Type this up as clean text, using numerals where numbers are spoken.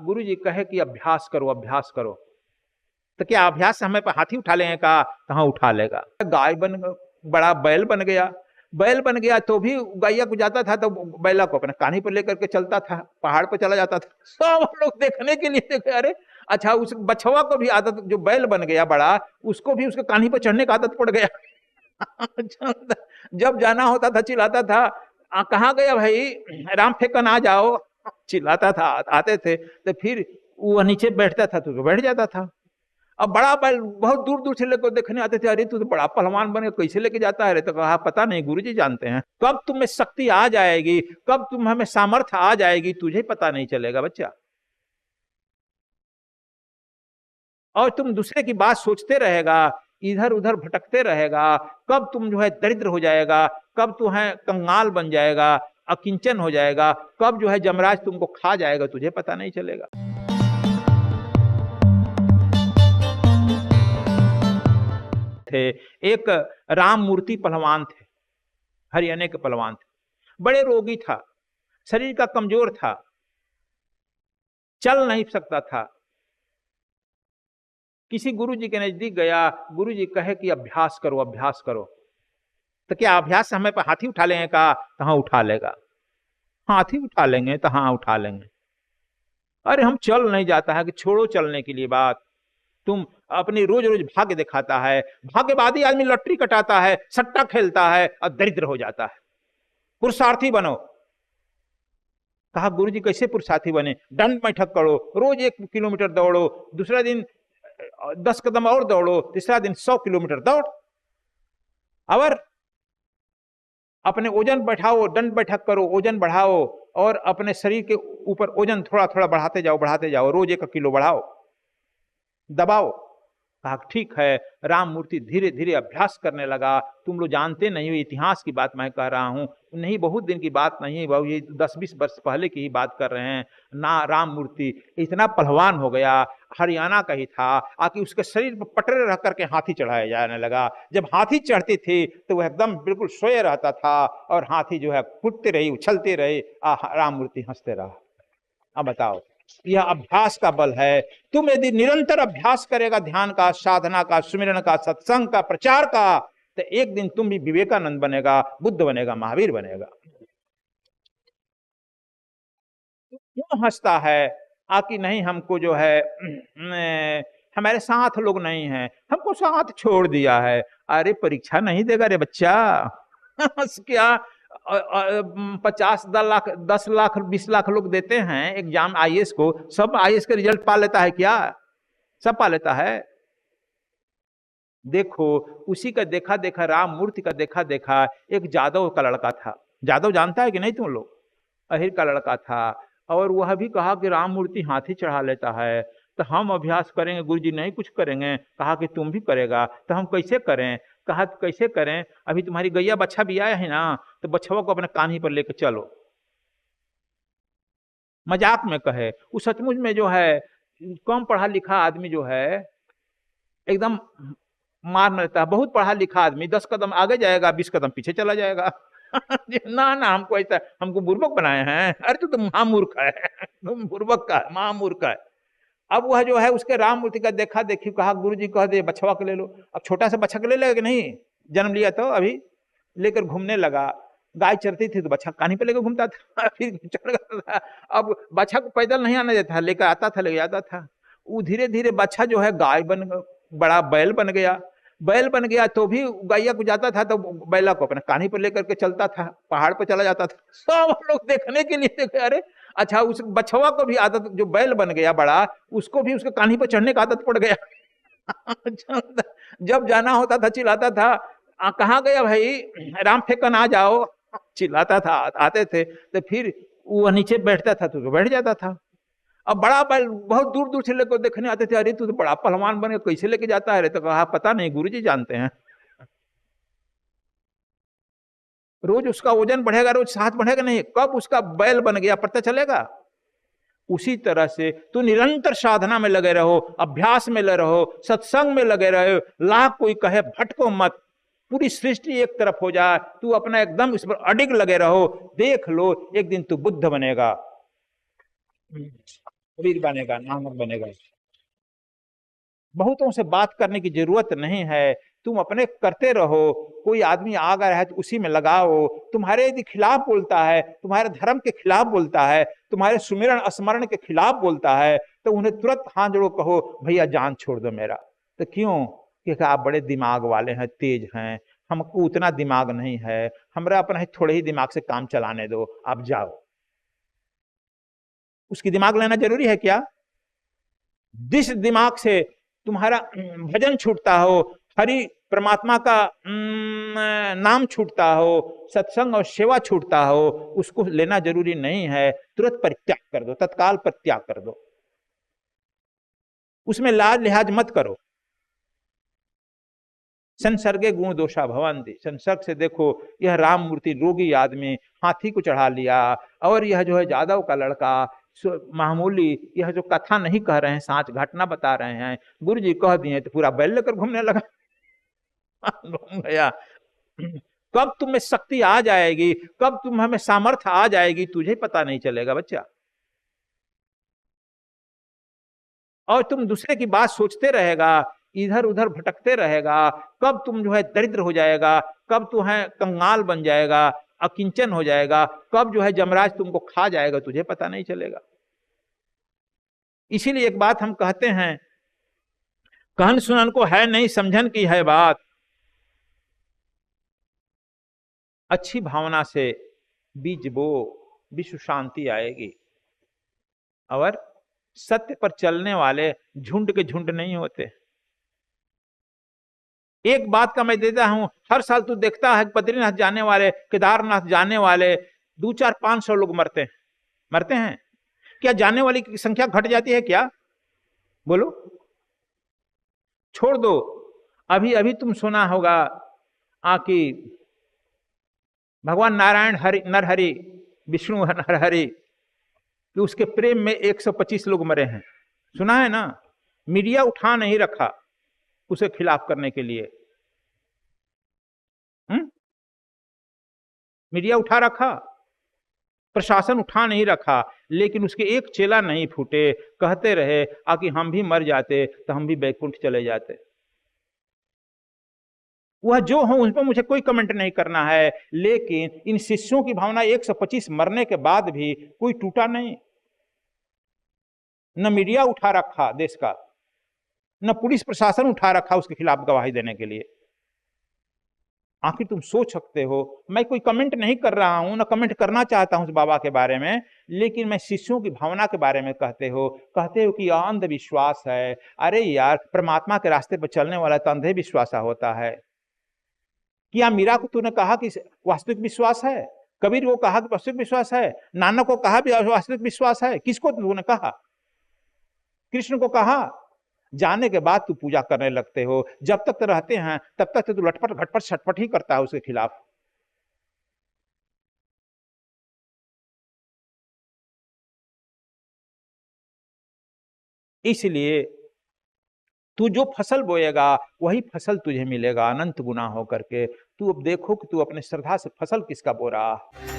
गुरु जी कहे कि अभ्यास करो अभ्यास करो। तो क्या अभ्यास से हमें पे हाथी उठा लेंगे? कहा कहाँ उठा लेगा। गाय बड़ा बैल बन गया। बैल बन गया तो भी गैया को जाता था तो बैला को अपने कान्ही पर लेकर के चलता था, पहाड़ पर चला जाता था। सब लोग देखने के लिए देखे, अरे अच्छा उस बछवा को भी आदत, जो बैल बन गया बड़ा, उसको भी उसके कान्ही पर चढ़ने का आदत पड़ गया। जब जाना होता था चिल्लाता था, कहाँ गया भाई, राम फेंकन आ जाओ, चिल्लाता था। आते थे तो फिर वो नीचे बैठता था तो बैठ जाता था। अब बड़ा बैल बहुत दूर दूर से लेकर देखने आते थे, अरे तू तो बड़ा पहलवान बने, कैसे लेके जाता है? तो कहा पता नहीं गुरुजी जानते हैं। कब तुम में शक्ति आ जाएगी, कब तुम हमें सामर्थ्य आ जाएगी, तुझे पता नहीं चलेगा बच्चा। और तुम दूसरे की बात सोचते रहेगा, इधर उधर भटकते रहेगा, कब तुम जो है दरिद्र हो जाएगा, कब तू है कंगाल बन जाएगा, अकिंचन हो जाएगा, कब जो है जमराज तुमको खा जाएगा, तुझे पता नहीं चलेगा। थे एक राम मूर्ति पहलवान थे, हरियाणा के पहलवान थे। बड़े रोगी था, शरीर का कमजोर था, चल नहीं सकता था। किसी गुरु जी के नजदीक गया, गुरु जी कहे कि अभ्यास करो अभ्यास करो। तो क्या अभ्यास से हमें पे हाथी उठा लेंगे? कहा कहाँ उठा लेगा। हाथी उठा लेंगे तो हाँ उठा लेंगे। अरे हम चल नहीं जाता है कि छोड़ो चलने के लिए बात, तुम अपनी रोज रोज भाग्य दिखाता है। भाग्यवादी आदमी लॉटरी कटाता है, सट्टा खेलता है और दरिद्र हो जाता है। पुरुषार्थी बनो। कहा गुरुजी कैसे पुरुषार्थी बने? दंड बैठक करो, रोज 1 किलोमीटर दौड़ो, दूसरा दिन 10 कदम और दौड़ो, तीसरा दिन 100 किलोमीटर दौड़। और अपने ओजन बैठाओ, दंड बैठक करो, ओजन बढ़ाओ, और अपने शरीर के ऊपर ओजन थोड़ा थोड़ा बढ़ाते जाओ, रोज 1 किलो बढ़ाओ, दबाओ। कहा ठीक है। राम मूर्ति धीरे धीरे अभ्यास करने लगा। तुम लोग जानते नहीं हो, इतिहास की बात मैं कह रहा हूं, नहीं बहुत दिन की बात नहीं है, ये 10-20 वर्ष पहले की ही बात कर रहे हैं ना। राम मूर्ति इतना पहलवान हो गया, हरियाणा का ही था, आकि उसके शरीर पर पटरे रख करके हाथी चढ़ाया जाने लगा। जब हाथी चढ़ते थे तो वह एकदम बिल्कुल सोए रहता था, और हाथी जो है कूदते रही, उछलते रहे, राम मूर्ति हंसते रहा। अब बताओ, यह अभ्यास का बल है। तुम यदि निरंतर अभ्यास करेगा, ध्यान का, साधना का, सुमिरन का, सत्संग का, प्रचार का, तो एक दिन तुम भी विवेकानंद बनेगा, बुद्ध बनेगा, महावीर बनेगा। क्यों हंसता है? आकि नहीं हमको जो है हमारे साथ लोग नहीं हैं, हमको साथ छोड़ दिया है। अरे परीक्षा नहीं देगा रे बच्चा। क्या 10 लाख 20 लाख लोग देते हैं एग्जाम आईएएस को, सब आईएएस का रिजल्ट पा लेता है क्या? सब पा लेता है? देखो, उसी का देखा देखा, राम मूर्ति का देखा देखा एक जादव का लड़का था। जादव जानता है कि नहीं तुम लोग? अहिर का लड़का था, और वह भी कहा कि राम मूर्ति हाथी चढ़ा लेता है, तो हम अभ्यास करेंगे। गुरुजी नहीं कुछ करेंगे। कहा कि तुम भी करेगा, तो हम कैसे करें? कहा कैसे करें? अभी तुम्हारी गैया बच्चा भी आया है ना, तो बच्चों को अपने कान्ही पर लेकर चलो। मजाक में कहे, वो सचमुच में जो है कम पढ़ा लिखा आदमी जो है एकदम मार लेता है। बहुत पढ़ा लिखा आदमी 10 कदम आगे जाएगा, 20 कदम पीछे चला जाएगा। ना ना, हमको ऐसा, हमको बुर्बक बनाए हैं। अरे तो महामूर्ख है, तुम बुर्बक का महामूर्ख है। अब वह जो है उसके राम मूर्ति का देखा देखी, कहा गुरुजी कह दे बछवा को ले लो। अब छोटा सा बच्चा को ले लेगा कि नहीं? जन्म लिया तो अभी लेकर घूमने लगा। गाय चरती थी तो बच्चा कान्ही पे लेकर घूमता था, फिर चढ़ गया था। अब बच्चा को पैदल नहीं आने देता, लेकर आता था, ले जाता था। वो धीरे धीरे बच्चा जो है गाय बड़ा बैल बन गया। बैल बन गया तो भी गैया को जाता था तो बैला को अपने कान्ही पर लेकर के चलता था, पहाड़ पर चला जाता था। सब लोग देखने के लिए देखे, अरे अच्छा उस बछवा को भी आदत, जो बैल बन गया बड़ा, उसको भी उसके कान्ही पर चढ़ने का आदत पड़ गया। जब जाना होता था चिल्लाता था, कहाँ गया भाई, राम फेंकन आ जाओ, चिल्लाता था। आते थे तो फिर वो नीचे बैठता था तो बैठ जाता था। अब बड़ा बैल बहुत दूर दूर से लेकर देखने आते थे, अरे तू तो बड़ा पहलवान बने, कैसे लेके जाता है? तो कहा पता नहीं गुरुजी जानते हैं। रोज उसका वजन बढ़ेगा, रोज साथ बढ़ेगा नहीं, कब उसका बैल बन गया पता चलेगा। उसी तरह से तू निरंतर साधना में लगे रहो, अभ्यास में लगे रहो, सत्संग में लगे रहो। लाख कोई कहे भटको मत, पूरी सृष्टि एक तरफ हो जाए, तू अपना एकदम इस पर अडिग लगे रहो। देख लो एक दिन तू बुद्ध बनेगा। कबीर बनेगा, नानक बनेगा। बहुतों से बात करने की जरूरत नहीं है, तुम अपने करते रहो। कोई आदमी आ गया है तो उसी में लगाओ। तुम्हारे यदि खिलाफ बोलता है, तुम्हारे धर्म के खिलाफ बोलता है, तुम्हारे सुमिरन स्मरण के खिलाफ बोलता है, तो उन्हें तुरंत हाथ जोड़ो, कहो भैया जान छोड़ दो मेरा। तो क्यों? क्योंकि आप बड़े दिमाग वाले हैं, तेज हैं, हमको उतना दिमाग नहीं है, हमरा अपना थोड़े ही दिमाग से काम चलाने दो, आप जाओ। उसकी दिमाग लेना जरूरी है क्या? जिस दिमाग से तुम्हारा भजन छूटता हो, हरि परमात्मा का नाम छूटता हो, सत्संग और सेवा छूटता हो, उसको लेना जरूरी नहीं है। तुरंत परित्याग कर दो, तत्काल परित्याग कर दो, उसमें लाज लिहाज मत करो। संसर्गे गुण दोषा भवन्ति, संसर्ग से देखो, यह राम मूर्ति रोगी आदमी हाथी को चढ़ा लिया, और यह जो है जादव का लड़का मामूली, यह जो कथा नहीं कह रहे हैं, सांच घटना बता रहे हैं, गुरु जी कह दिए तो पूरा बैल लेकर घूमने लगा। घूम गया। कब तुम में शक्ति आ जाएगी, कब तुम हमें सामर्थ्य आ जाएगी, तुझे पता नहीं चलेगा बच्चा। और तुम दूसरे की बात सोचते रहेगा, इधर उधर भटकते रहेगा, कब तुम जो है दरिद्र हो जाएगा, कब तुम है कंगाल बन जाएगा, अकिंचन हो जाएगा, कब जो है जमराज तुमको खा जाएगा, तुझे पता नहीं चलेगा। इसीलिए एक बात हम कहते हैं, कहन सुनन को है नहीं, समझन की है बात। अच्छी भावना से बीज बो, विश्व शांति आएगी। और सत्य पर चलने वाले झुंड के झुंड नहीं होते। एक बात का मैं देता हूं, हर साल तू देखता है बद्रीनाथ जाने वाले, केदारनाथ जाने वाले 200-400-500 लोग मरते हैं। क्या जाने वाली की संख्या घट जाती है क्या? बोलो, छोड़ दो। अभी अभी तुम सुना होगा कि भगवान नारायण हरि नरहरि, विष्णु नरहरि, कि उसके प्रेम में 125 लोग मरे हैं। सुना है ना? मीडिया उठा नहीं रखा उसे खिलाफ करने के लिए। मीडिया उठा रखा, प्रशासन उठा नहीं रखा, लेकिन उसके एक चेला नहीं फूटे, कहते रहे कि हम भी मर जाते तो हम भी बैकुंठ चले जाते। वह जो हो उस पर मुझे कोई कमेंट नहीं करना है, लेकिन इन शिष्यों की भावना 125 मरने के बाद भी कोई टूटा नहीं। न मीडिया उठा रखा देश का, न पुलिस प्रशासन उठा रखा उसके खिलाफ गवाही देने के लिए। आखिर तुम सोच सकते हो, मैं कोई कमेंट नहीं कर रहा हूं, न कमेंट करना चाहता हूं उस बाबा के बारे में, लेकिन मैं शिष्यों की भावना के बारे में कहते हो कि अंधविश्वास है। अरे यार, परमात्मा के रास्ते पर चलने वाला तो अंधे विश्वास होता है। क्या मीरा को तूने कहा कि वास्तविक विश्वास है? कबीर को कहा कि वास्तविक विश्वास है? नानक को कहा भी वास्तविक विश्वास है? किसको तूने कहा? कृष्ण को कहा? जाने के बाद तू पूजा करने लगते हो। जब तक तो रहते हैं तब तक तो तू लटपट घटपट छटपट ही करता है उसके खिलाफ। इसलिए तू जो फसल बोएगा वही फसल तुझे मिलेगा अनंत गुना हो करके। तू अब देखो कि तू अपने श्रद्धा से फसल किसका बो रहा है।